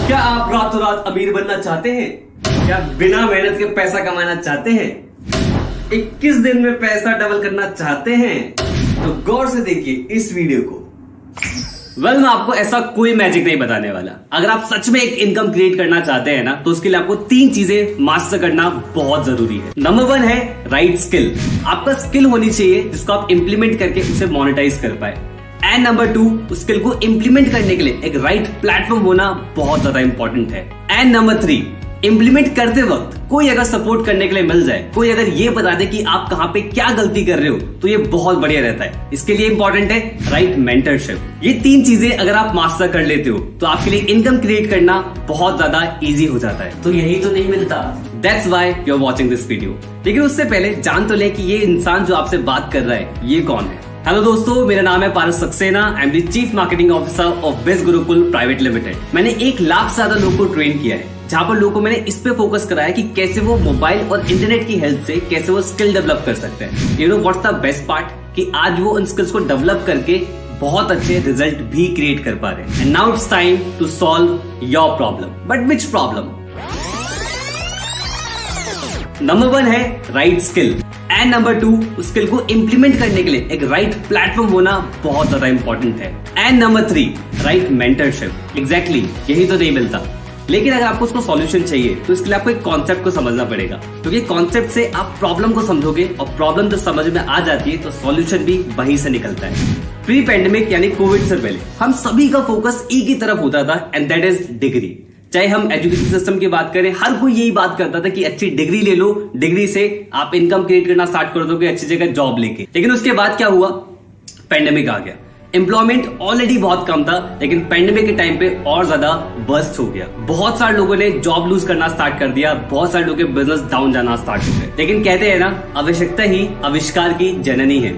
क्या आप रातों रात अमीर बनना चाहते हैं? क्या बिना मेहनत के पैसा कमाना चाहते हैं? 21 दिन में पैसा डबल करना चाहते हैं? तो गौर से देखिए इस वीडियो को। मैं आपको ऐसा कोई मैजिक नहीं बताने वाला। अगर आप सच में एक इनकम क्रिएट करना चाहते हैं ना, तो उसके लिए आपको 3 चीजें मास्टर करना बहुत जरूरी है। नंबर 1 है राइट स्किल। आपका स्किल होनी चाहिए जिसको आप इंप्लीमेंट करके उसे मोनेटाइज कर पाए। एंड नंबर 2, उस स्किल को इंप्लीमेंट करने के लिए एक राइट प्लेटफॉर्म होना बहुत ज्यादा इंपॉर्टेंट है। एंड नंबर 3, इंप्लीमेंट करते वक्त कोई अगर सपोर्ट करने के लिए मिल जाए, कोई अगर ये बता दे कि आप कहां पे क्या गलती कर रहे हो, तो ये बहुत बढ़िया रहता है। इसके लिए इंपॉर्टेंट है राइट मेंटरशिप। ये 3 चीजें अगर आप मास्टर कर लेते हो तो आपके लिए इनकम क्रिएट करना बहुत ज्यादा इजी हो जाता है। तो यही तो नहीं मिलता, that's why you are watching this video. लेकिन उससे पहले जान तो ले कि ये इंसान जो आपसे बात कर रहा है ये कौन है। हेलो दोस्तों, मेरा नाम है Paras Saxena. I am the chief marketing officer of biz Gurukul private limited. मैंने 1 लाख से ज्यादा लोगों को ट्रेन किया है, जहां पर लोगों को मैंने इस पे फोकस कराया कि कैसे वो मोबाइल और इंटरनेट की हेल्प से कैसे वो स्किल डेवलप कर सकते हैं। You know what's the best part, कि आज वो उन स्किल्स को डेवलप करके बहुत अच्छे रिजल्ट भी क्रिएट कर पा रहे हैं। And now it's time to solve your problem. But which problem? Number 1 है राइट स्किल। एंड नंबर 2, उस स्किल को इंप्लीमेंट करने के लिए एक राइट प्लेटफॉर्म होना बहुत ज्यादा इंपॉर्टेंट है। And number 3, right mentorship. Exactly, यही तो नहीं मिलता। लेकिन अगर आपको उसको सॉल्यूशन चाहिए तो इसके लिए आपको एक कॉन्सेप्ट को समझना पड़ेगा, क्योंकि कॉन्सेप्ट से आप प्रॉब्लम को समझोगे और प्रॉब्लम जब समझ में आ जाती है तो सॉल्यूशन भी वहीं से निकलता है। प्री पैंडेमिक यानी कोविड से पहले हम सभी का फोकस एक ही तरफ होता था, एंड दैट इज डिग्री। चाहे हम एजुकेशन सिस्टम की बात करें, हर कोई यही बात करता था कि अच्छी डिग्री ले लो, डिग्री से आप इनकम क्रिएट करना स्टार्ट कर दोगे अच्छी जगह जॉब लेके। लेकिन उसके बाद क्या हुआ? पैंडेमिक आ गया। एम्प्लॉयमेंट ऑलरेडी बहुत कम था, लेकिन पैंडेमिक के टाइम पे और ज्यादा वर्स्ट हो गया। बहुत सारे लोगों ने जॉब लूज करना स्टार्ट कर दिया, बहुत सारे लोगों के बिजनेस डाउन जाना स्टार्ट हो गए। लेकिन कहते हैं ना, आवश्यकता ही आविष्कार की जननी है।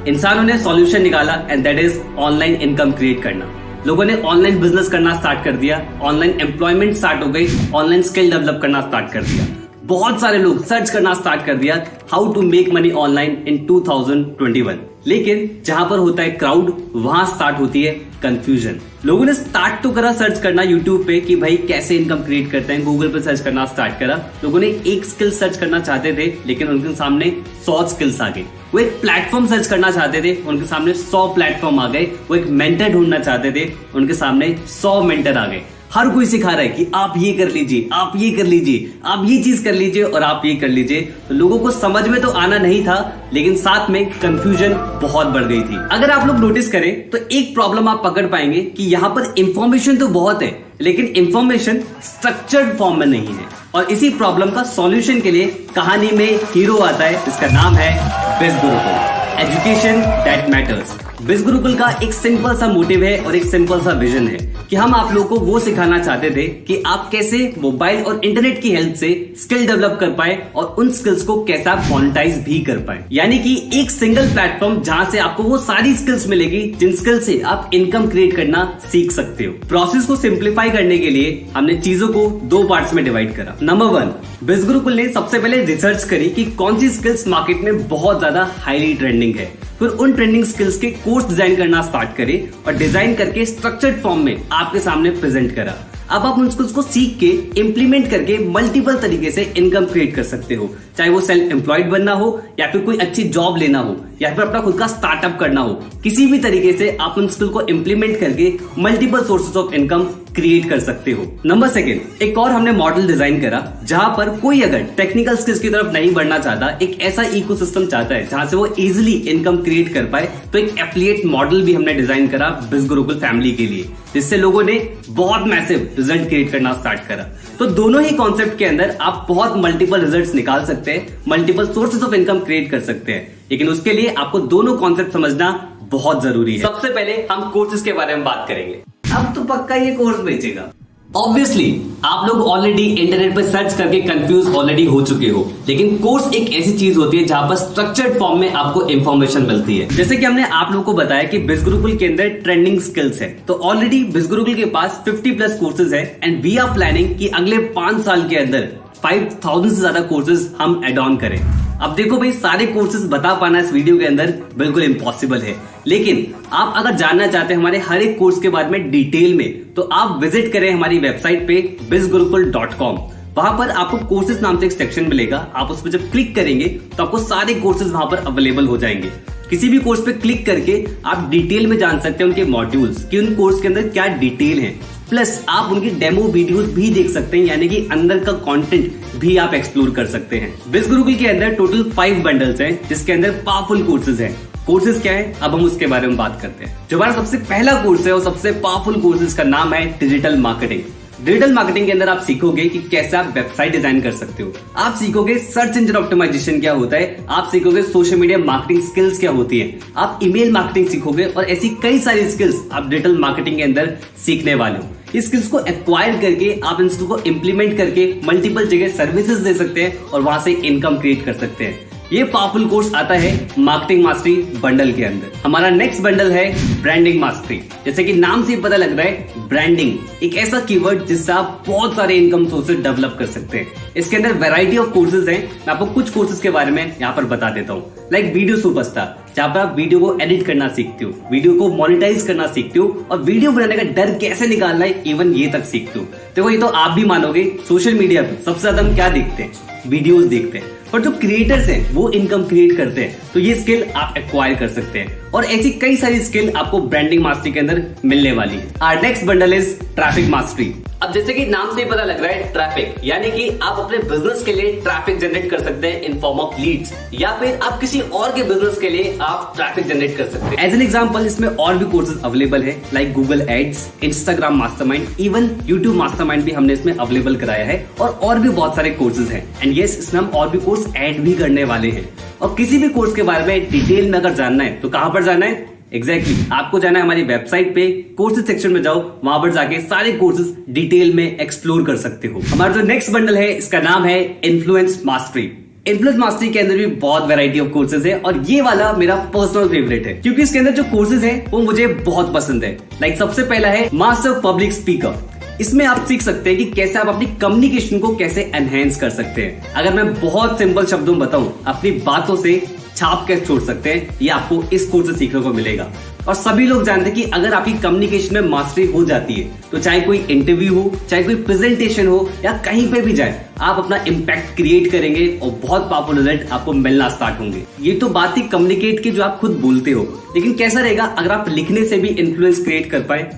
इंसानों ने सॉल्यूशन निकाला, and that is online income create करना। लोगों ने ऑनलाइन बिजनेस करना स्टार्ट कर दिया, ऑनलाइन एम्प्लॉयमेंट स्टार्ट हो गई, ऑनलाइन स्किल डेवलप करना स्टार्ट कर दिया। बहुत सारे लोग सर्च करना स्टार्ट कर दिया how to make money online in 2021। लेकिन जहां पर होता है क्राउड, वहां स्टार्ट होती है कंफ्यूजन। लोगों ने स्टार्ट तो करा सर्च करना यूट्यूब पे कि भाई कैसे इनकम क्रिएट करते हैं, गूगल पे सर्च करना स्टार्ट करा। लोगों ने एक स्किल सर्च करना चाहते थे, लेकिन उनके सामने 100 स्किल्स आ गए। वो एक प्लेटफॉर्म सर्च करना चाहते थे, उनके सामने 100 प्लेटफॉर्म आ गए। वो एक मेंटर ढूंढना चाहते थे, उनके सामने 100 मेंटर आ गए। हर कोई सिखा रहा है कि आप ये कर लीजिए, आप ये कर लीजिए, आप ये चीज कर लीजिए और आप ये कर लीजिए। तो लोगों को समझ में तो आना नहीं था, लेकिन साथ में कंफ्यूजन बहुत बढ़ गई थी। अगर आप लोग नोटिस करें तो एक प्रॉब्लम आप पकड़ पाएंगे कि यहाँ पर इंफॉर्मेशन तो बहुत है, लेकिन इंफॉर्मेशन स्ट्रक्चर्ड फॉर्म में नहीं है। और इसी प्रॉब्लम का सॉल्यूशन के लिए कहानी में हीरो आता है, जिसका नाम है बिज गुरुकुल, एजुकेशन दैट मैटर्स। बिज गुरुकुल का एक सिंपल सा मोटिव है और एक सिंपल सा विजन है कि हम आप लोगों को वो सिखाना चाहते थे कि आप कैसे मोबाइल और इंटरनेट की हेल्प से स्किल डेवलप कर पाए और उन स्किल्स को कैसे आप मोनेटाइज भी कर पाए। यानी कि एक सिंगल प्लेटफॉर्म जहां से आपको वो सारी स्किल्स मिलेगी जिन स्किल से आप इनकम क्रिएट करना सीख सकते हो। प्रोसेस को सिंप्लीफाई करने के लिए हमने चीजों को 2 पार्ट्स में डिवाइड करा। नंबर 1, बिज गुरुकुल ने सबसे पहले रिसर्च करी कि कौन सी स्किल्स मार्केट में बहुत ज्यादा हाईली ट्रेंडिंग है। फिर उन ट्रेंडिंग स्किल्स के कोर्स डिजाइन करना स्टार्ट करे और डिजाइन करके स्ट्रक्चर्ड फॉर्म में आपके सामने प्रेजेंट करा। अब आप उन स्किल्स को सीख के इंप्लीमेंट करके मल्टीपल तरीके से इनकम क्रिएट कर सकते हो, चाहे वो सेल्फ एम्प्लॉयड बनना हो या फिर कोई अच्छी जॉब लेना हो या फिर अपना खुद का स्टार्टअप करना हो। किसी भी तरीके से आप उन स्किल को इंप्लीमेंट करके multiple sources of income create कर सकते हो। नंबर 2, एक और हमने मॉडल डिजाइन करा जहां पर कोई अगर टेक्निकल स्किल्स की तरफ नहीं बढ़ना चाहता, एक ऐसा इकोसिस्टम चाहता है जहां से वो इजिली इनकम क्रिएट कर पाए, तो एक एफिलिएट मॉडल भी हमने डिजाइन करा बिज गुरुकुल फैमिली के लिए, जिससे लोगों ने बहुत मैसिव रिजल्ट क्रिएट करना स्टार्ट करा। तो दोनों ही कॉन्सेप्ट के अंदर आप बहुत मल्टीपल रिजल्ट्स निकाल सकते हैं, multiple sources of income create कर सकते हैं। लेकिन उसके लिए आपको दोनों कॉन्सेप्ट समझना बहुत जरूरी है। सबसे पहले हम कोर्सेज के बारे में बात करेंगे। अब तो पक्का ये कोर्स बेचेगा। ऑब्वियसली आप लोग ऑलरेडी इंटरनेट पर सर्च करके कंफ्यूज ऑलरेडी हो चुके हो, लेकिन कोर्स एक ऐसी चीज होती है जहां पर स्ट्रक्चर्ड फॉर्म में आपको इंफॉर्मेशन मिलती है। जैसे कि हमने आप लोगों को बताया कि बिज गुरुकुल के अंदर ट्रेंडिंग स्किल्स है, तो ऑलरेडी बिज गुरुकुल के पास 50+ कोर्सेज है, एंड वी आर प्लानिंग कि अगले 5 साल के अंदर 5000 से ज्यादा कोर्सेज हम एड ऑन करें। अब देखो भाई, सारे कोर्सेज बता पाना इस वीडियो के अंदर बिल्कुल इम्पॉसिबल है, लेकिन आप अगर जानना चाहते हैं हमारे हर एक कोर्स के बारे में डिटेल में, तो आप विजिट करें हमारी वेबसाइट पे bizgurukul.com। वहां पर आपको कोर्सेज नाम से एक सेक्शन मिलेगा, आप उस पर जब क्लिक करेंगे तो आपको सारे कोर्सेज वहां पर अवेलेबल हो जाएंगे। किसी भी कोर्स पे क्लिक करके आप डिटेल में जान सकते हैं उनके मॉड्यूल्स कि उन कोर्स के अंदर क्या डिटेल है, प्लस आप उनकी डेमो वीडियोस भी देख सकते हैं, यानी कि अंदर का कंटेंट भी आप एक्सप्लोर कर सकते हैं। बिज गुरुकुल के अंदर टोटल 5 बंडल्स हैं, जिसके अंदर पावरफुल कोर्सेज हैं। कोर्सेज क्या है, अब हम उसके बारे में बात करते हैं। जो हमारा सबसे पहला कोर्स है और सबसे पावरफुल कोर्सेज का नाम है डिजिटल मार्केटिंग। डिजिटल मार्केटिंग के अंदर आप सीखोगे कि कैसे आप वेबसाइट डिजाइन कर सकते हो, आप सीखोगे सर्च इंजन ऑप्टिमाइजेशन क्या होता है, आप सीखोगे सोशल मीडिया मार्केटिंग स्किल्स क्या होती है, आप ईमेल मार्केटिंग सीखोगे, और ऐसी कई सारी स्किल्स आप डिजिटल मार्केटिंग के अंदर सीखने वाले हो। इस स्किल्स को एक्वायर करके आप इन स्किल्स को इंप्लीमेंट करके मल्टीपल जगह सर्विसेज दे सकते हैं और वहां से इनकम क्रिएट कर सकते हैं। ये पावरफुल कोर्स आता है मार्केटिंग मास्टरी बंडल के अंदर। हमारा नेक्स्ट बंडल है ब्रांडिंग मास्टरी। जैसे कि नाम से पता लग रहा है, ब्रांडिंग एक ऐसा कीवर्ड जिससे आप बहुत सारे इनकम सोर्सेज डेवलप कर सकते हैं। इसके अंदर वैरायटी ऑफ कोर्सेज हैं। मैं आपको कुछ कोर्सेज के बारे में यहाँ पर बता देता हूँ। लाइक वीडियो सुपरस्टार, जहाँ पर आप वीडियो को एडिट करना सीखते हो, वीडियो को मोनेटाइज करना सीखते हो, और वीडियो बनाने का डर कैसे निकालना है इवन ये तक सीखते हो। देखो, ये तो आप भी मानोगे, सोशल मीडिया पे सबसे ज्यादा हम क्या देखते हैं, वीडियोस देखते हैं, पर जो क्रिएटर्स हैं वो इनकम क्रिएट करते हैं, तो ये स्किल आप एक्वायर कर सकते हैं। और ऐसी कई सारी स्किल आपको ब्रांडिंग मास्टरी के अंदर मिलने वाली है। Our next bundle is traffic mastery. अब जैसे कि नाम से ही पता लग रहा है, ट्रैफिक यानी कि आप अपने बिजनेस के लिए ट्रैफिक जनरेट कर सकते हैं इन फॉर्म ऑफ लीड्स, या फिर आप किसी और के बिजनेस के लिए आप ट्रैफिक जनरेट कर सकते हैं। एज एन एग्जांपल, इसमें और भी कोर्सेज अवेलेबल है, like Google ads, Instagram mastermind, even YouTube mastermind भी हमने इसमें अवेलेबल कराया है, और भी बहुत सारे कोर्सेज हैं। एंड यस, इसमें हम और भी कोर्स ऐड भी करने वाले हैं। और किसी भी कोर्स के बारे में डिटेल में अगर जानना है तो कहां पर जाना है? एग्जैक्टली आपको जाना है हमारी वेबसाइट पे, कोर्सेज सेक्शन में जाओ, वहां पर जाके सारे कोर्सेज डिटेल में एक्सप्लोर कर सकते हो। हमारा जो नेक्स्ट बंडल है, इसका नाम है इन्फ्लुएंस मास्टरी। इन्फ्लुएंस मास्टरी के अंदर भी बहुत वैरायटी ऑफ कोर्सेज है, और ये वाला मेरा पर्सनल फेवरेट है, क्योंकि इसके अंदर जो कोर्सेज है वो मुझे बहुत पसंद है। लाइक सबसे पहला है मास्टर पब्लिक स्पीकर। इसमें आप सीख सकते हैं कि कैसे आप अपनी कम्युनिकेशन को कैसे एनहेंस कर सकते हैं। अगर मैं बहुत सिंपल शब्दों में बताऊं, अपनी बातों से छाप कैसे छोड़ सकते हैं, ये आपको इस कोर्स से सीखने को मिलेगा। और सभी लोग जानते हैं कि अगर आपकी कम्युनिकेशन में मास्टरी हो जाती है, तो चाहे कोई इंटरव्यू हो, चाहे कोई प्रेजेंटेशन हो, या कहीं पे भी जाए, आप अपना इम्पैक्ट क्रिएट करेंगे और बहुत पावरफुल रिजल्ट आपको मिलना स्टार्ट होंगे। ये तो बात ही कम्युनिकेट की जो आप खुद बोलते हो, लेकिन कैसा रहेगा अगर आप लिखने से भी इन्फ्लुएंस क्रिएट कर पाए?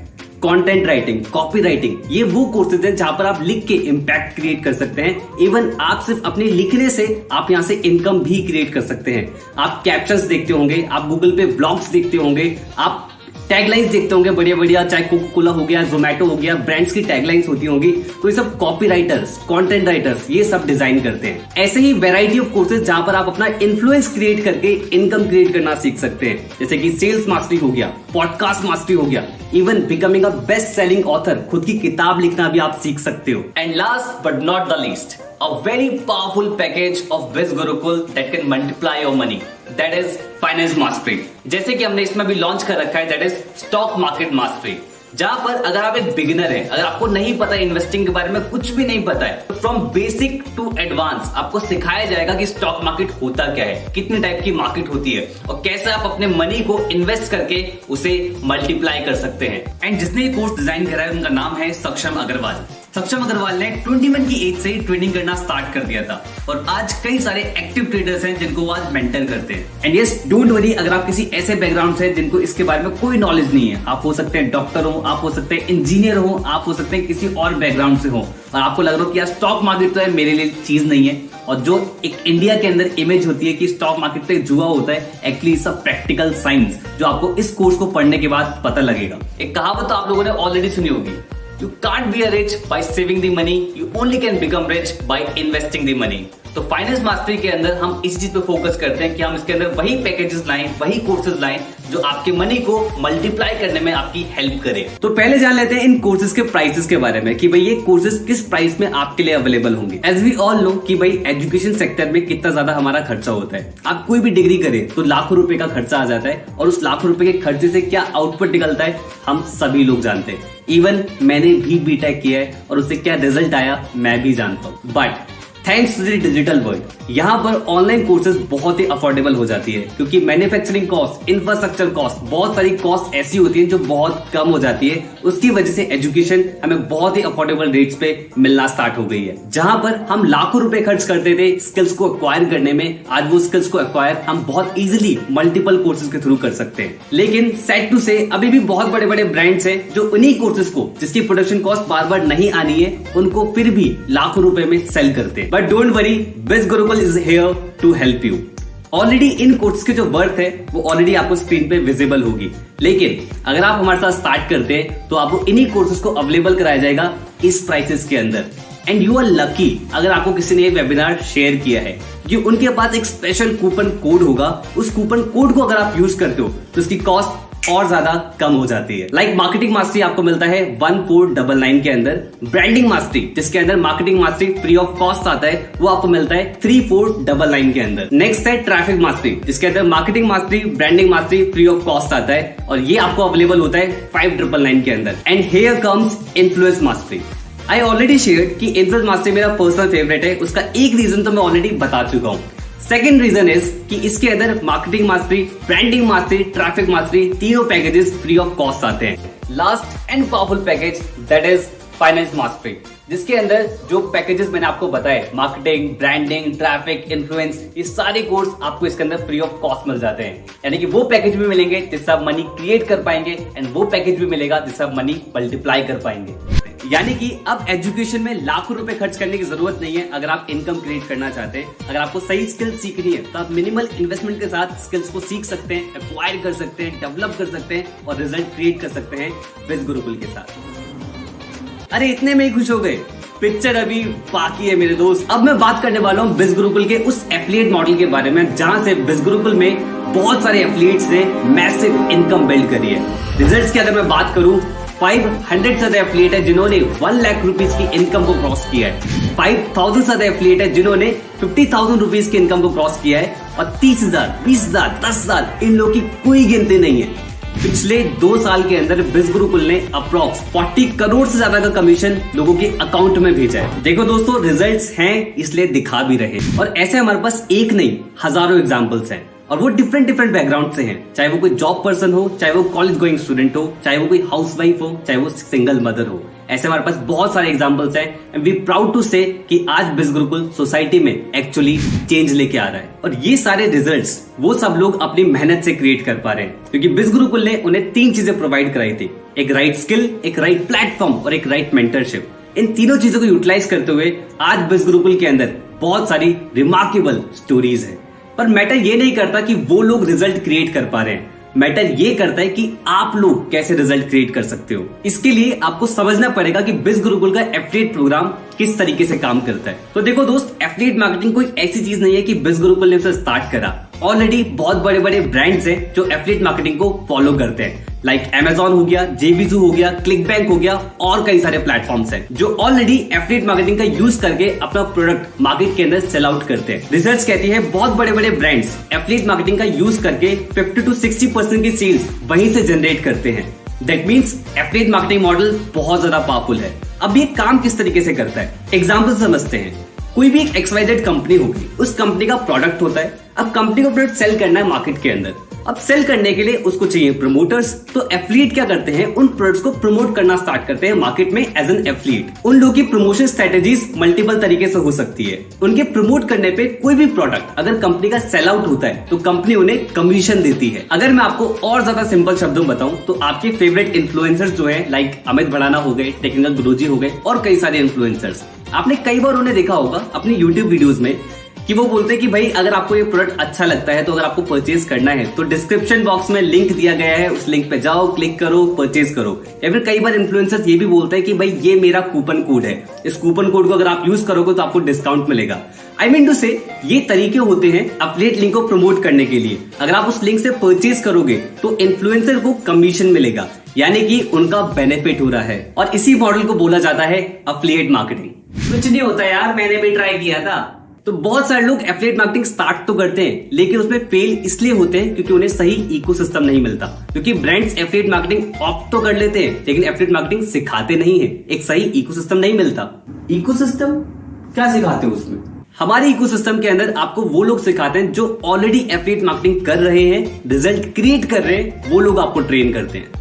कंटेंट राइटिंग, कॉपी राइटिंग, ये वो कोर्सेज हैं जहां पर आप लिख के इम्पैक्ट क्रिएट कर सकते हैं। इवन आप सिर्फ अपने लिखने से आप यहां से इनकम भी क्रिएट कर सकते हैं। आप कैप्शंस देखते होंगे, आप गूगल पे ब्लॉग्स देखते होंगे, आप टैगलाइंस देखते होंगे बढ़िया बढ़िया, चाहे कोका कोला हो गया, जोमेटो हो गया, ब्रांड्स की टैगलाइंस होती होंगी, तो ये सब कॉपी राइटर्स, कंटेंट राइटर्स ये सब डिजाइन करते हैं। ऐसे ही वैरायटी ऑफ कोर्सेज जहां पर आप अपना इन्फ्लुएंस क्रिएट करके इनकम क्रिएट करना सीख सकते हैं, जैसे कि सेल्स मास्टरी हो गया, पॉडकास्ट मास्टरी हो गया, even becoming a best selling author, खुद की किताब लिखना भी आप सीख सकते हो। And last but not the least, a very powerful package of Biz Gurukul that can multiply your money, that is finance mastery। जैसे कि हमने इसमें भी लॉन्च कर रखा है, that is stock market mastery, जहां पर अगर आप एक बिगिनर है, अगर आपको नहीं पता इन्वेस्टिंग के बारे में, कुछ भी नहीं पता है, फ्रॉम बेसिक टू एडवांस आपको सिखाया जाएगा कि स्टॉक मार्केट होता क्या है, कितने टाइप की मार्केट होती है, और कैसे आप अपने मनी को इन्वेस्ट करके उसे मल्टीप्लाई कर सकते हैं। एंड जिसने ये कोर्स डिजाइन करा है उनका नाम है सक्षम अग्रवाल। सक्षम अग्रवाल ने 21 की एज से ही ट्रेडिंग करना स्टार्ट कर दिया था, और आज कई सारे एक्टिव ट्रेडर्स हैं जिनको वो आज मेंटर करते हैं। एंड यस, डोंट वरी, अगर आप किसी ऐसे बैकग्राउंड से जिनको इसके बारे में कोई नॉलेज नहीं है, आप हो सकते हैं डॉक्टर हो, आप हो सकते हैं इंजीनियर हो, आप हो सकते हैं किसी और बैकग्राउंड से हो, और आपको लग रहा हो कि यार स्टॉक मार्केट तो है मेरे लिए चीज नहीं है, और जो एक इंडिया के अंदर इमेज होती है कि स्टॉक मार्केट पे जुआ होता है, एक्चुअली सब प्रैक्टिकल साइंस जो आपको इस कोर्स को पढ़ने के बाद पता लगेगा। एक कहावत तो आप लोगों ने ऑलरेडी सुनी होगी, You can't be rich by saving the money, you only can become rich by investing the money। तो फाइनेंस मास्टरी के अंदर हम इस चीज पे फोकस करते हैं कि हम इसके अंदर वही पैकेजेस लाएं, वही कोर्सेज लाएं जो आपके मनी को मल्टीप्लाई करने में आपकी हेल्प करे। तो पहले जान लेते हैं इन कोर्सेज के प्राइसेस के बारे में कि भाई ये कोर्सेज किस प्राइस में आपके लिए अवेलेबल होंगे। एज वी ऑल नो कि भाई एजुकेशन सेक्टर में कितना ज्यादा हमारा खर्चा होता है। आप कोई भी डिग्री करें तो लाखों रुपए का खर्चा आ जाता है, और उस लाखों रुपए के खर्चे से क्या आउटपुट निकलता है हम सभी लोग जानते हैं। इवन मैंने भी बीटेक किया है और उससे क्या रिजल्ट आया मैं भी जानता हूँ। But thanks to the digital world यहाँ पर ऑनलाइन कोर्सेज बहुत ही अफोर्डेबल हो जाती है, क्योंकि मैन्युफैक्चरिंग कॉस्ट, इंफ्रास्ट्रक्चर कॉस्ट, बहुत सारी कॉस्ट ऐसी होती है जो बहुत कम हो जाती है। उसकी वजह से एजुकेशन हमें बहुत ही अफोर्डेबल रेट्स पे मिलना स्टार्ट हो गई है। जहां पर हम लाखों रुपए खर्च करते थे स्किल्स को एक्वायर करने में, आज वो स्किल्स को एक्वायर हम बहुत इजीली मल्टीपल कोर्सेज के थ्रू कर सकते हैं। लेकिन सैड टू से अभी भी बहुत बड़े बड़े ब्रांड्स हैं जो उन्हीं कोर्सेज को, जिसकी प्रोडक्शन कॉस्ट बार बार नहीं आनी है, उनको फिर भी लाखों रुपए में सेल करते हैं। But don't worry, biz Gurukul is here to help you. Already इन कोर्स की जो वर्थ है वो ऑलरेडी आपको स्क्रीन पे विजिबल होगी, लेकिन अगर आप हमारे साथ स्टार्ट करते हैं तो आपको इन्हीं कोर्सेज को अवेलेबल कराया जाएगा इस प्राइसेस के अंदर। एंड यू आर लकी अगर आपको किसी ने ये वेबिनार शेयर किया है, कि उनके पास एक स्पेशल कूपन कोड होगा। उस कूपन कोड को अगर आप यूज करते हो तो उसकी कॉस्ट और ज्यादा कम हो जाती है। लाइक मार्केटिंग मास्टरी आपको मिलता है 1499 के अंदर। ब्रांडिंग मास्टरी, जिसके अंदर marketing mastery free of cost आता है, वो आपको मिलता है 3499 के अंदर। नेक्स्ट है ट्रैफिक मास्टरी, जिसके अंदर marketing mastery, branding mastery free of cost आता है, और ये आपको अवेलेबल होता है 5999 के अंदर। And here comes influence mastery. I already share कि इन्फ्लुएंस मास्टरी मेरा पर्सनल फेवरेट है। उसका एक रीजन तो मैं ऑलरेडी बता चुका हूँ। सेकेंड रीजन इज कि इसके अंदर marketing mastery, branding mastery, traffic mastery, तीनों पैकेजेस फ्री ऑफ कॉस्ट आते हैं। Last and powerful package that is finance mastery, जिसके अंदर जो पैकेजेस मैंने आपको बताए, मार्केटिंग, ब्रांडिंग, ट्रैफिक, इन्फ्लुएंस, ये सारे कोर्स आपको इसके अंदर फ्री ऑफ कॉस्ट मिल जाते हैं। यानी कि वो पैकेज भी मिलेंगे जिससे आप मनी क्रिएट कर पाएंगे, एंड वो पैकेज भी मिलेगा जिससे आप मनी मल्टीप्लाई कर पाएंगे। यानी कि अब एजुकेशन में लाखों रुपए खर्च करने की जरूरत नहीं है अगर आप इनकम क्रिएट करना चाहते हैं। अगर आपको सही स्किल सीखनी है तो आप मिनिमल इन्वेस्टमेंट के साथ स्किल्स को सीख सकते हैं, एक्वायर कर सकते हैं, डेवलप कर सकते हैं और रिजल्ट क्रिएट कर सकते हैं बिज गुरुकुल के साथ। अरे इतने में ही खुश हो गए? पिक्चर अभी बाकी है मेरे दोस्त। अब मैं बात करने वाला हूँ बिज गुरुकुल के उस एफिलिएट मॉडल के बारे में, जहां से बिज गुरुकुल में बहुत सारे एफिलिएट्स ने मैसिव इनकम बिल्ड करी है। रिजल्ट्स की अगर मैं बात करूं, 500 से ज्यादा एफिलिएट है जिन्होंने 1 लाख रुपीज की इनकम को क्रॉस किया है। 5000 से ज्यादा एफिलिएट है जिन्होंने 50,000 रुपीज की इनकम को क्रॉस किया है, और 30,000, 20,000, 10,000 इन लोगों की कोई गिनती नहीं है। पिछले 2 साल के अंदर बिज गुरुकुल ने अप्रॉक्स 40 करोड़ से ज्यादा का कमीशन लोगों के अकाउंट में भेजा है। देखो दोस्तों, रिजल्ट्स हैं इसलिए दिखा भी रहे हैं, और ऐसे हमारे पास एक नहीं हजारों एग्जांपल्स हैं, और वो डिफरेंट बैकग्राउंड से हैं। चाहे वो कोई जॉब पर्सन हो, चाहे वो कॉलेज गोइंग स्टूडेंट हो, चाहे वो कोई हाउसवाइफ हो, चाहे वो सिंगल मदर हो। ऐसे हमारे पास बहुत सारे एग्जांपल्स हैं, एंड वी प्राउड टू से कि आज बिज गुरुकुल सोसाइटी में एक्चुअली चेंज लेके आ रहा है। और ये सारे रिजल्ट्स वो सब लोग अपनी मेहनत से क्रिएट कर पा रहे हैं, क्योंकि बिज गुरुकुल ने उन्हें 3 चीजें प्रोवाइड कराई थी, एक राइट स्किल, एक राइट प्लेटफॉर्म और एक राइट मेंटरशिप। इन तीनों चीजों को यूटिलाइज करते हुए आज बिज गुरुकुल के अंदर बहुत सारी रिमार्केबल स्टोरीज है। पर मैटर ये नहीं करता कि वो लोग रिजल्ट क्रिएट कर पा रहे हैं, मैटर ये करता है कि आप लोग कैसे रिजल्ट क्रिएट कर सकते हो। इसके लिए आपको समझना पड़ेगा कि बिज गुरुकुल का एफिलिएट प्रोग्राम किस तरीके से काम करता है। तो देखो दोस्त, एफिलिएट मार्केटिंग कोई ऐसी चीज नहीं है कि बिज गुरुकुल ने उसे स्टार्ट करा। ऑलरेडी बहुत बड़े बड़े ब्रांड्स हैं जो एफिलिएट मार्केटिंग को फॉलो करते हैं, लाइक Amazon हो गया, JVZoo हो गया, ClickBank हो गया, और कई सारे प्लेटफॉर्म्स हैं जो ऑलरेडी एफिलिएट मार्केटिंग का यूज करके अपना प्रोडक्ट मार्केट के अंदर सेल आउट करते हैं। रिसर्च कहती है बहुत बड़े बड़े ब्रांड्स एफिलिएट मार्केटिंग का यूज करके 50 to 60% की सेल्स वहीं से जनरेट करते हैं। That means affiliate marketing model बहुत ज्यादा पावरफुल है। अब ये काम किस तरीके से करता है, एग्जाम्पल समझते हैं। कोई भी एक XYZ कंपनी होगी, उस कंपनी का प्रोडक्ट होता है। अब कंपनी को प्रोडक्ट सेल करना है मार्केट के अंदर। अब सेल करने के लिए उसको चाहिए प्रमोटर्स, तो एफिलिएट क्या करते हैं, उन प्रोडक्ट्स को प्रमोट करना स्टार्ट करते हैं मार्केट में एज एन एफिलिएट। उन लोगों की प्रमोशन स्ट्रेटेजीज मल्टीपल तरीके से हो सकती है। उनके प्रमोट करने पे कोई भी प्रोडक्ट अगर कंपनी का सेल आउट होता है तो कंपनी उन्हें कमीशन देती है। अगर मैं आपको और ज्यादा सिंपल शब्दों में बताऊं तो आपके फेवरेट इन्फ्लुएंसर्स जो है, लाइक अमित भड़ाना हो गए, टेक्निकल गुरुजी हो गए, और कई सारे इन्फ्लुएंसर्स, आपने कई बार उन्हें देखा होगा अपनी यूट्यूब वीडियोज में कि वो बोलते हैं कि भाई अगर आपको ये प्रोडक्ट अच्छा लगता है तो अगर आपको परचेज करना है तो डिस्क्रिप्शन बॉक्स में लिंक दिया गया है, उस लिंक पे जाओ, क्लिक करो, परचेज करो। या फिर कई बार इन्फ्लुएंसर्स ये भी बोलते हैं कि भाई ये मेरा कूपन कोड है, इस कूपन कोड को अगर आप यूज करोगे तो आपको डिस्काउंट मिलेगा। आई मीन टू से ये तरीके होते हैं एफिलिएट लिंक को प्रमोट करने के लिए। अगर आप उस लिंक से परचेज करोगे तो इन्फ्लुएंसर को कमीशन मिलेगा, यानी कि उनका बेनिफिट हो रहा है, और इसी मॉडल को बोला जाता है एफिलिएट मार्केटिंग। कुछ नहीं होता यार, मैंने भी ट्राई किया था। तो बहुत सारे लोग एफिलिएट मार्केटिंग स्टार्ट तो करते हैं, लेकिन उसमें फेल इसलिए होते हैं क्योंकि उन्हें सही इकोसिस्टम नहीं मिलता। क्योंकि ब्रांड्स एफिलिएट मार्केटिंग ऑप्ट तो कर लेते हैं, लेकिन एफिलिएट मार्केटिंग सिखाते नहीं है, एक सही इकोसिस्टम नहीं मिलता। इकोसिस्टम क्या सिखाते हो उसमें? हमारे इकोसिस्टम के अंदर आपको वो लोग सिखाते हैं जो ऑलरेडी एफिलिएट मार्केटिंग कर रहे हैं, रिजल्ट क्रिएट कर रहे हैं, वो लोग आपको ट्रेन करते हैं।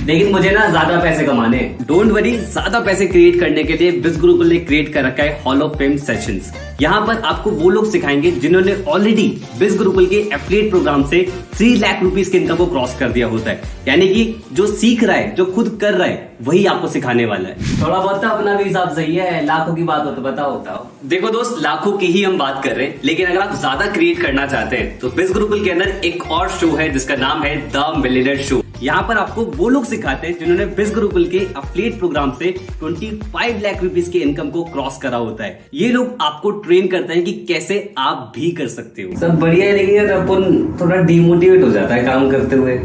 लेकिन मुझे ना ज्यादा पैसे कमाने हैं। डोंट वरी, ज्यादा पैसे क्रिएट करने के लिए बिज गुरुकुल ने क्रिएट कर रखा है हॉल ऑफ फेम सेशंस। यहाँ पर आपको वो लोग सिखाएंगे जिन्होंने ऑलरेडी बिज गुरुकुल के एफिलिएट प्रोग्राम से 3 लाख रुपीस के इनकम को क्रॉस कर दिया होता है। यानी कि जो सीख रहा है, जो खुद कर रहा है, वही आपको सिखाने वाला है। थोड़ा बहुत अपना भी हिसाब सही है, लाखों की बात हो तो बताओ। देखो दोस्त, लाखों की ही हम बात कर रहे हैं, लेकिन अगर आप ज्यादा क्रिएट करना चाहते हैं तो बिज गुरुकुल के अंदर एक और शो है जिसका नाम है द मिलियनेयर शो। यहाँ पर आपको वो लोग सिखाते हैं जिन्होंने बिज गुरुकुल के एफिलिएट प्रोग्राम से 25 लाख रुपीस के इनकम को क्रॉस करा होता है। ये लोग आपको ट्रेन करते हैं कि कैसे आप भी कर सकते हो। सब बढ़िया है, लेकिन अपन थोड़ा डिमोटिवेट हो जाता है काम करते हुए।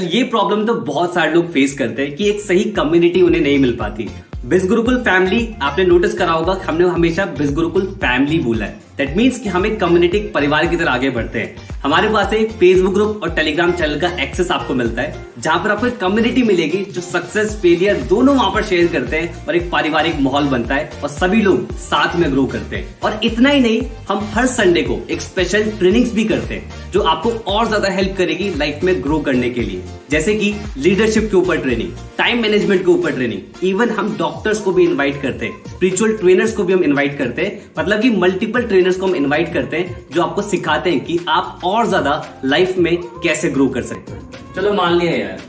ये प्रॉब्लम तो बहुत सारे लोग फेस करते हैं कि एक सही कम्युनिटी उन्हें नहीं मिल पाती। बिज गुरुकुल फैमिली, आपने नोटिस करा होगा, हमने हमेशा बिज गुरुकुल फैमिली बोला है। दैट मीन्स कि हम एक कम्युनिटी, परिवार की तरह आगे बढ़ते हैं। हमारे पास एक फेसबुक ग्रुप और टेलीग्राम चैनल का एक्सेस आपको मिलता है, जहां पर आपको एक कम्युनिटी मिलेगी जो सक्सेस फेलियर दोनों वहां पर शेयर करते हैं और एक पारिवारिक माहौल बनता है और सभी लोग साथ में ग्रो करते हैं। और इतना ही नहीं, हम हर संडे को एक स्पेशल ट्रेनिंग्स भी करते हैं जो आपको और ज्यादा हेल्प करेगी लाइफ में ग्रो करने के लिए, जैसे कि लीडरशिप के ऊपर ट्रेनिंग, टाइम मैनेजमेंट के ऊपर ट्रेनिंग। इवन हम डॉक्टर्स को भी इन्वाइट करते हैं, स्पिरिचुअल ट्रेनर्स को भी हम इन्वाइट करते हैं, मतलब कि मल्टीपल ट्रेनर्स को हम इन्वाइट करते हैं जो आपको सिखाते हैं कि आप और ज्यादा लाइफ में कैसे ग्रो कर सकते हैं। चलो मान लिया यार,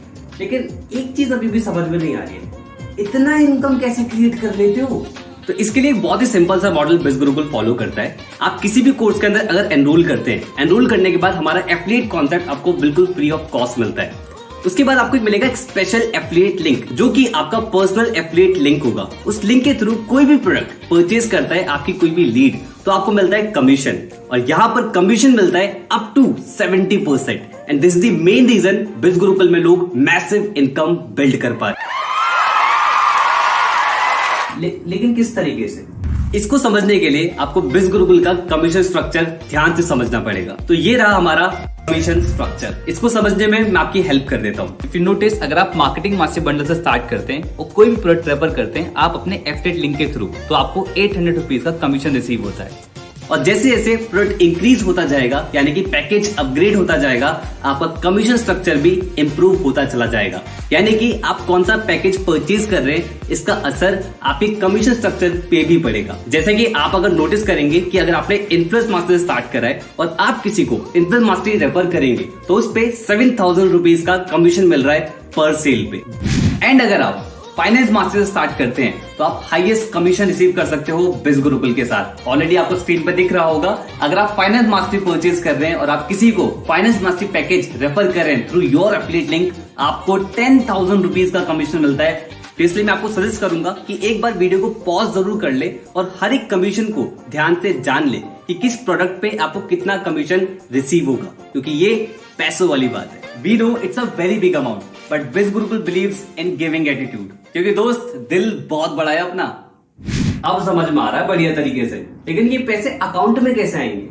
लेकिन एक चीज अभी भी समझ में नहीं आ रही है, इतना इनकम कैसे क्रिएट कर लेते हो? तो इसके लिए एक बहुत ही सिंपल सा मॉडल बिज गुरुकुल फॉलो करता है। आप किसी भी कोर्स के अंदर अगर एनरोल करते हैं, एनरोल करने के बाद हमारा एफिलिएट कॉन्सेप्ट आपको बिल्कुल फ्री ऑफ कॉस्ट मिलता है। उसके बाद आपको मिलेगा एक स्पेशल एफिलिएट लिंक, जो कि आपका पर्सनल एफिलिएट लिंक होगा। उस लिंक के थ्रू कोई भी प्रोडक्ट परचेज करता है आपकी कोई भी लीड, तो आपको मिलता है कमीशन, और यहाँ पर कमीशन मिलता है up to 70%। And this is the main reason biz Gurukul में लोग मैसिव इनकम बिल्ड कर पा रहे। लेकिन किस तरीके से? इसको समझने के लिए आपको बिज गुरुकुल का कमीशन स्ट्रक्चर ध्यान से समझना पड़ेगा। तो ये रहा हमारा कमीशन स्ट्रक्चर। इसको समझने में मैं आपकी हेल्प कर देता हूँ। इफ यू नोटिस, अगर आप मार्केटिंग मास्टर बंडल से स्टार्ट करते हैं और कोई भी प्रोडक्ट रेफर करते हैं आप अपने एफिलिएट लिंक के थ्रू, तो आपको 800 रुपीज का कमीशन रिसीव होता है। और जैसे जैसे प्रोडक्ट इंक्रीज होता जाएगा, यानी कि पैकेज अपग्रेड होता जाएगा, आपका कमीशन स्ट्रक्चर भी इंप्रूव होता चला जाएगा। यानी कि आप कौन सा पैकेज परचेज कर रहे हैं, इसका असर आपके कमीशन स्ट्रक्चर पे भी पड़ेगा। जैसे कि आप अगर नोटिस करेंगे कि अगर आपने इन्फ्लुएंस मास्टर स्टार्ट करा है और आप किसी को इन्फ्लुएंस मास्टरी रेफर करेंगे, तो उस पे 7000 रुपीज का कमीशन मिल रहा है पर सेल पे। एंड अगर आप फाइनेंस मास्टर स्टार्ट करते हैं तो आप हाईएस्ट कमीशन रिसीव कर सकते हो बिज गुरुकुल के साथ। ऑलरेडी आपको स्क्रीन पर दिख रहा होगा, अगर आप फाइनेंस मास्टरी परचेज कर रहे हैं और आप किसी को फाइनेंस मास्टरी पैकेज रेफर कर रहे हैं थ्रू योर एफिलिएट लिंक, आपको 10,000 रुपीज का कमीशन मिलता है। तो इसलिए मैं आपको सजेस्ट करूंगा कि एक बार वीडियो को पॉज जरूर कर ले और हर एक कमीशन को ध्यान से जान ले कि किस प्रोडक्ट पे आपको कितना कमीशन रिसीव होगा, क्योंकि ये पैसों वाली बात है। We know it's a very big amount, but biz Gurukul believes in giving attitude, क्योंकि दोस्त दिल बहुत बड़ा है अपना। अब समझ में आ रहा है बढ़िया तरीके से, लेकिन ये पैसे अकाउंट में कैसे आएंगे?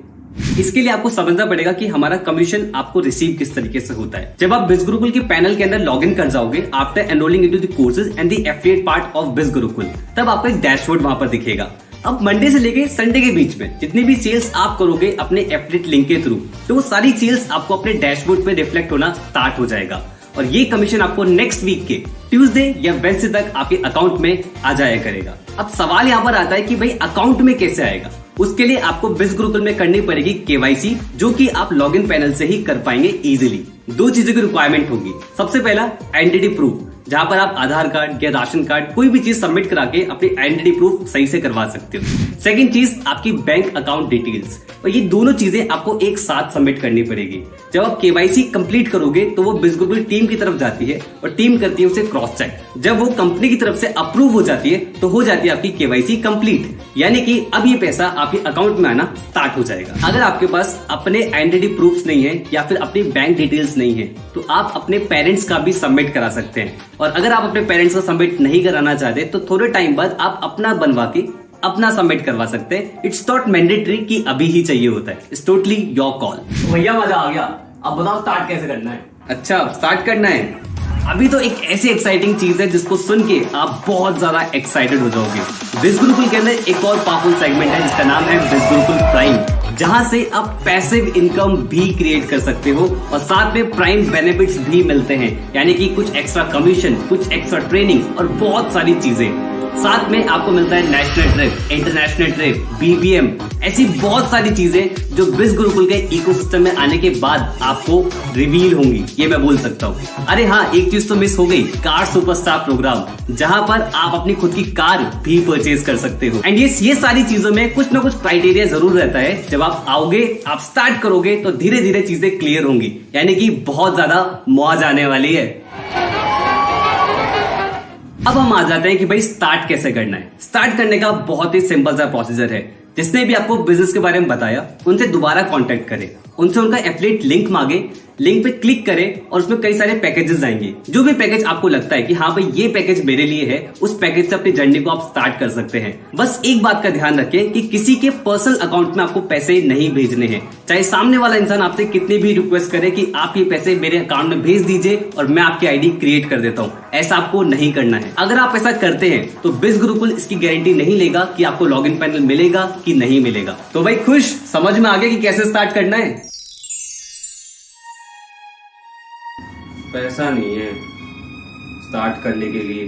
इसके लिए आपको समझना पड़ेगा कि हमारा कमीशन आपको रिसीव किस तरीके से होता है। जब आप बिज गुरुकुल के पैनल के अंदर लॉग इन कर जाओगे after enrolling into the courses and the affiliate part of biz Gurukul, तब आपको एक डैशबोर्ड वहां पर दिखेगा। अब मंडे से लेके संडे के बीच में जितनी भी सेल्स आप करोगे अपने एफिलिएट लिंक के थ्रू, तो वो सारी सेल्स आपको अपने डैशबोर्ड पे रिफ्लेक्ट होना स्टार्ट हो जाएगा और ये कमीशन आपको नेक्स्ट वीक के ट्यूसडे या वेडनेसडे तक आपके अकाउंट में आ जाया करेगा। अब सवाल यहाँ पर आता है कि भाई अकाउंट में कैसे आएगा? उसके लिए आपको बिज गुरुकुल में करनी पड़ेगी केवाईसी, जो कि आप लॉगिन पैनल से ही कर पाएंगे इजीली। 2 चीजों की रिक्वायरमेंट होगी। सबसे पहला आइडेंटिटी प्रूफ, जहां पर आप आधार कार्ड या राशन कार्ड कोई भी चीज सबमिट करा के अपनी आइडेंटिटी प्रूफ सही से करवा सकते हो। सेकंड चीज आपकी बैंक अकाउंट डिटेल्स, और ये दोनों चीजें आपको एक साथ सबमिट करनी पड़ेगी। जब आप केवाईसी कंप्लीट करोगे तो वो बिज गुरुकुल टीम की तरफ जाती है और टीम करती है उसे क्रॉस चेक। जब वो कंपनी की तरफ से अप्रूव हो जाती है तो हो जाती है आपकी केवाईसी कंप्लीट, यानी कि अब ये पैसा आपके अकाउंट में आना स्टार्ट हो जाएगा। अगर आपके पास अपने आइडेंटिटी प्रूफ्स नहीं है या फिर अपनी बैंक डिटेल्स नहीं है, तो आप अपने पेरेंट्स का भी सबमिट करा सकते हैं। और अगर आप अपने पेरेंट्स का सबमिट नहीं कराना चाहते तो थोड़े टाइम बाद आप अपना बनवा के अपना सबमिट करवा सकते हैं। इट्स नॉट मैंडेटरी कि अभी ही चाहिए होता है, इट्स टोटली योर कॉल। भैया मजा आ गया, अब बताओ स्टार्ट कैसे करना है? अच्छा, स्टार्ट करना है। अभी तो एक ऐसी एक्साइटिंग चीज है जिसको सुन के आप बहुत ज्यादा एक्साइटेड हो जाओगे। बिज गुरुकुल के अंदर एक और पावरफुल सेगमेंट है जिसका नाम है बिज गुरुकुल प्राइम, जहां से आप पैसिव इनकम भी क्रिएट कर सकते हो और साथ में प्राइम बेनिफिट्स भी मिलते हैं, यानी कि कुछ एक्स्ट्रा कमीशन, कुछ एक्स्ट्रा ट्रेनिंग और बहुत सारी चीजें। साथ में आपको मिलता है national trip, international trip, BBM, ऐसी बहुत सारी चीजें जो बिज गुरुकुल के इकोसिस्टम में आने के बाद आपको रिवील होंगी, ये मैं बोल सकता हूँ। अरे हाँ, एक चीज तो मिस हो गई, कार सुपरस्टार प्रोग्राम, जहां पर आप अपनी खुद की कार भी परचेज कर सकते हो। एंड ये सारी चीजों में कुछ ना कुछ क्राइटेरिया जरूर रहता है। जब आप आओगे, आप स्टार्ट करोगे तो धीरे धीरे चीजें क्लियर होंगी, यानी कि बहुत ज्यादा मौज आने वाली है। अब हम आ जाते हैं कि भाई स्टार्ट कैसे करना है। स्टार्ट करने का बहुत ही सिंपल सा प्रोसीजर है। जिसने भी आपको बिजनेस के बारे में बताया उनसे दोबारा कांटेक्ट करें, उनसे उनका एफिलिएट लिंक मांगे, लिंक पे क्लिक करें और उसमें कई सारे पैकेजेस आएंगे। जो भी पैकेज आपको लगता है कि हाँ भाई ये पैकेज मेरे लिए है, उस पैकेज से अपनी जर्नी को आप स्टार्ट कर सकते हैं। बस एक बात का ध्यान रखें कि किसी के पर्सनल अकाउंट में आपको पैसे नहीं भेजने हैं। चाहे सामने वाला इंसान आपसे कितनी भी रिक्वेस्ट करे कि आप ये पैसे मेरे अकाउंट में भेज दीजिए और मैं आपकी आईडी क्रिएट कर देता हूँ, ऐसा आपको नहीं करना है। अगर आप ऐसा करते हैं तो बिज गुरुकुल इसकी गारंटी नहीं लेगा कि आपको लॉगिन पैनल मिलेगा कि नहीं मिलेगा। तो भाई खुश, समझ में आ गया कि कैसे स्टार्ट करना है। पैसा नहीं है स्टार्ट करने के लिए।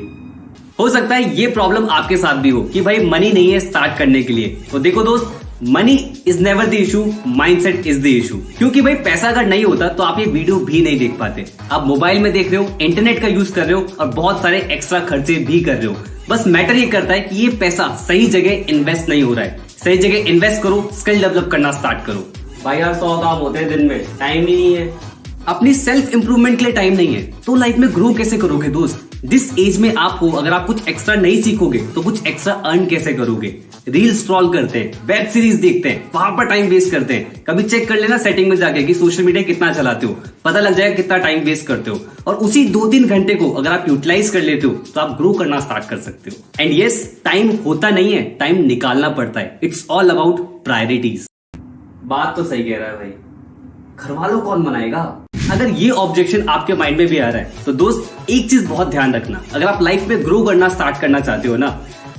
हो सकता है ये प्रॉब्लम आपके साथ भी हो कि भाई मनी नहीं है स्टार्ट करने के लिए। तो देखो दोस्त, money is never the issue, mindset is the issue. क्योंकि भाई पैसा अगर नहीं होता तो आप ये वीडियो भी नहीं देख पाते। आप मोबाइल में देख रहे हो, इंटरनेट का यूज कर रहे हो और बहुत सारे एक्स्ट्रा खर्चे भी कर रहे हो। बस मैटर ये करता है कि ये पैसा सही जगह इन्वेस्ट नहीं हो रहा है। सही जगह इन्वेस्ट करो, स्किल डेवलप करना स्टार्ट करो। भाई यार 100 काम होते हैं दिन में, टाइम ही नहीं है। अपनी सेल्फ इंप्रूवमेंट के लिए टाइम नहीं है तो लाइफ में ग्रो कैसे करोगे दोस्त? जिस एज में आप हो, अगर आप कुछ एक्स्ट्रा नहीं सीखोगे तो कुछ एक्स्ट्रा अर्न कैसे करोगे? रील स्क्रॉल करते हैं, वेब सीरीज देखते हैं, वहां पर टाइम वेस्ट करते हैं। कभी चेक कर लेना सेटिंग में जाके कि सोशल मीडिया कितना चलाते हो, पता लग जाएगा कितना टाइम वेस्ट करते हो। और उसी 2-3 घंटे को अगर आप यूटिलाइज कर लेते हो तो आप ग्रो करना स्टार्ट कर सकते हो। एंड यस, टाइम होता नहीं है, टाइम निकालना पड़ता है। It's all about priorities. बात तो सही कह रहा है भाई, घर वालों कौन मनाएगा? अगर ये ऑब्जेक्शन आपके माइंड में भी आ रहा है तो दोस्त एक चीज बहुत ध्यान रखना, अगर आप लाइफ में ग्रो करना स्टार्ट करना चाहते हो ना,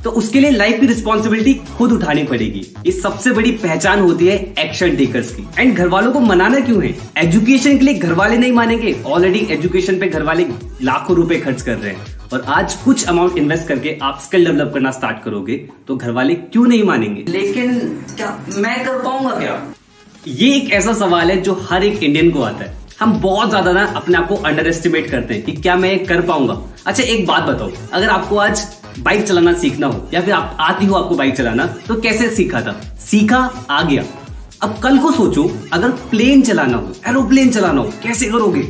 तो उसके लिए लाइफ की रिस्पॉन्सिबिलिटी खुद उठानी पड़ेगी। ये सबसे बड़ी पहचान होती है एक्शन टेकर्स की। एंड घर वालों को मनाना क्यों है? एजुकेशन के लिए घर वाले नहीं मानेंगे, ऑलरेडी एजुकेशन पे घर वाले लाखों रुपए खर्च कर रहे हैं। और आज कुछ अमाउंट इन्वेस्ट करके आप स्किल डेवलप करना स्टार्ट करोगे तो घर वाले क्यों नहीं मानेंगे? लेकिन क्या मैं कर पाऊंगा क्या? ये एक ऐसा सवाल है जो हर एक इंडियन को आता है। हम बहुत ज्यादा ना अपने आप को अंडर एस्टिमेट करते हैं कि क्या मैं कर पाऊंगा। अच्छा एक बात बताओ, अगर आपको आज बाइक चलाना सीखना हो या फिर आप आती हो आपको बाइक चलाना, तो कैसे सीखा था? सीखा, आ गया। अब कल को सोचो अगर प्लेन चलाना हो, एरोप्लेन चलाना हो, कैसे करोगे?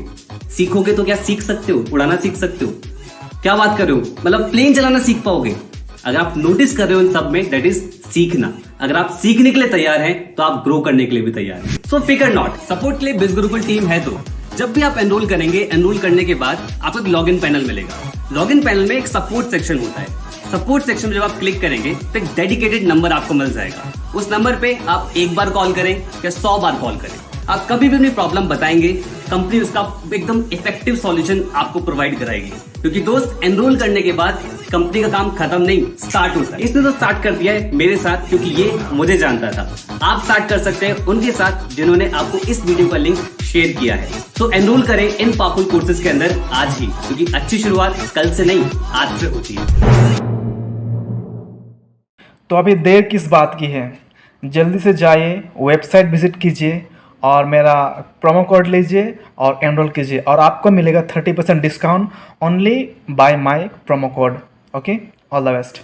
सीखोगे तो क्या सीख सकते हो? उड़ाना सीख सकते हो? क्या बात कर रहे हो? मतलब प्लेन चलाना सीख पाओगे? अगर आप नोटिस कर रहे हो इन सब में, दैट इज सीखना। अगर आप सीखने के लिए तैयार हैं तो आप ग्रो करने के लिए भी तैयार हैं। सो फिकर नॉट, सपोर्ट के लिए बिज गुरुकुल टीम है। तो जब भी आप एनरोल करेंगे, एनरोल करने के बाद आपको एक लॉगिन पैनल मिलेगा। लॉगिन पैनल में एक सपोर्ट सेक्शन होता है। सपोर्ट सेक्शन में जब आप क्लिक करेंगे तो एक डेडिकेटेड नंबर आपको मिल जाएगा। उस नंबर पे आप एक बार कॉल करें या 100 बार कॉल करें, आप कभी भी अपनी प्रॉब्लम बताएंगे, कंपनी उसका एकदम इफेक्टिव सॉल्यूशन आपको प्रोवाइड कराएगी। क्योंकि दोस्त, एनरोल करने के बाद कंपनी का काम खत्म नहीं, स्टार्ट होता है। इसने तो स्टार्ट कर दिया है मेरे साथ, क्योंकि ये मुझे जानता था। आप स्टार्ट कर सकते हैं उनके साथ जिन्होंने आपको इस वीडियो का लिंक शेयर किया है। तो एनरोल करें इन पावरफुल कोर्सेज के अंदर आज ही, क्योंकि अच्छी शुरुआत कल से नहीं, आज से होती है। तो अभी देर किस बात की है? जल्दी से जाइए, वेबसाइट विजिट कीजिए और मेरा प्रोमो कोड लीजिए और एनरोल कीजिए और आपको मिलेगा 30% discount only by my promo code. Okay, all the best.